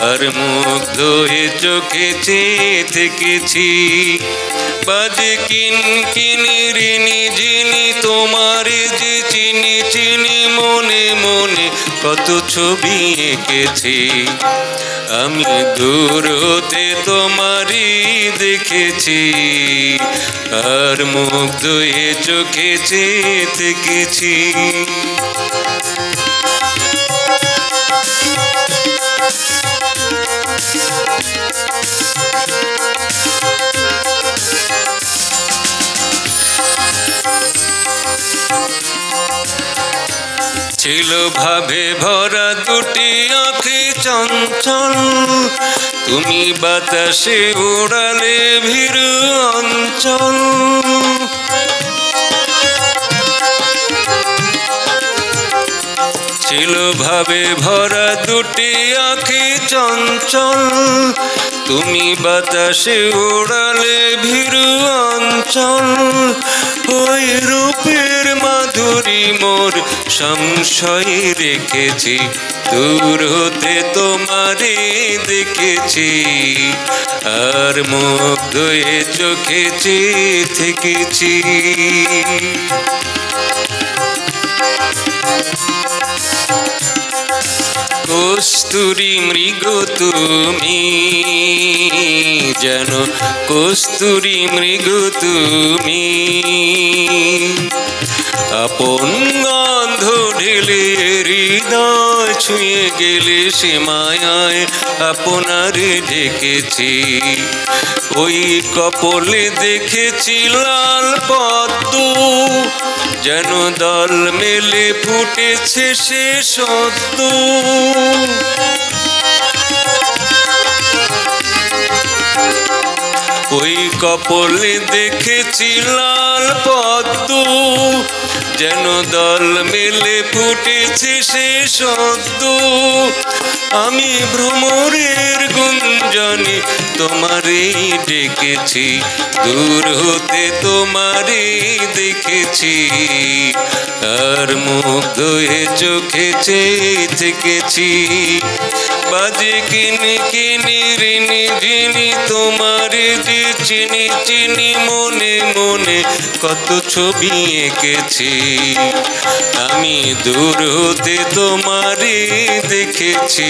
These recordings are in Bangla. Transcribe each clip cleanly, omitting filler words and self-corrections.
আর মুগ্ধ হয়ে চোখে চেয়ে থেকেছি। বাজে কিনকিনি ঋণী যিনি তোমার যে চিনি চিনি মনে মনে কত ছবি এঁকেছি। আমি দূর হতে তোমারই দেখেছি, আর মুগ্ধ হয়ে চোখে চেয়ে থেকেছি। ছিল ভাবে ভরা দুটি আঁখি চঞ্চল, তুমি বাতাসে উড়ালে ভীরু অঞ্চল। ছিল ভাবে ভরা দুটি আঁখি চঞ্চল, তুমি বাতাসে উড়ালে ভীরু অঞ্চল। ওই রূপের মাধুরী মোর সংশয় রেখেছি, দূর হতে তোমারে দেখেছি, আর মুগ্ধ হয়ে চোখে চেয়ে থেকেছি। কস্তুরী মৃগ তুমি, যেন কস্তুরী মৃগ তুমি, আপন গন্ধ ঢেলে হৃদয় ছুঁয়ে গেলে সে মায়ায় আপনার ঢেকেছি। ওই কপলে দেখেছি লাল পদ্ম, যেন দল মেলে ফুটেছে সে সদ্য। ওই কপলে দেখেছি লাল পদ্ম, যেন দল মেলে ফুটেছে সে সদ্য। আমি ভ্রমরের গুঞ্জনে তোমারে ডেকেছি, দূর হতে তোমারে দেখেছি, আর মুগ্ধ হয়ে চোখে চেয়ে থেকেছি। বাজে কিনকিনি ঋণী যিনি তোমারে যে চিনি চিনি মনে মনে কত ছবি এঁকেছি। আমি দূর হতে তোমারে দেখেছি,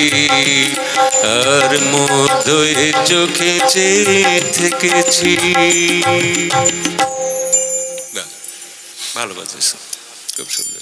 আর মুগ্ধ হয়ে চোখে চেয়ে থেকেছি। ভালো বাজেছে, খুব সুন্দর।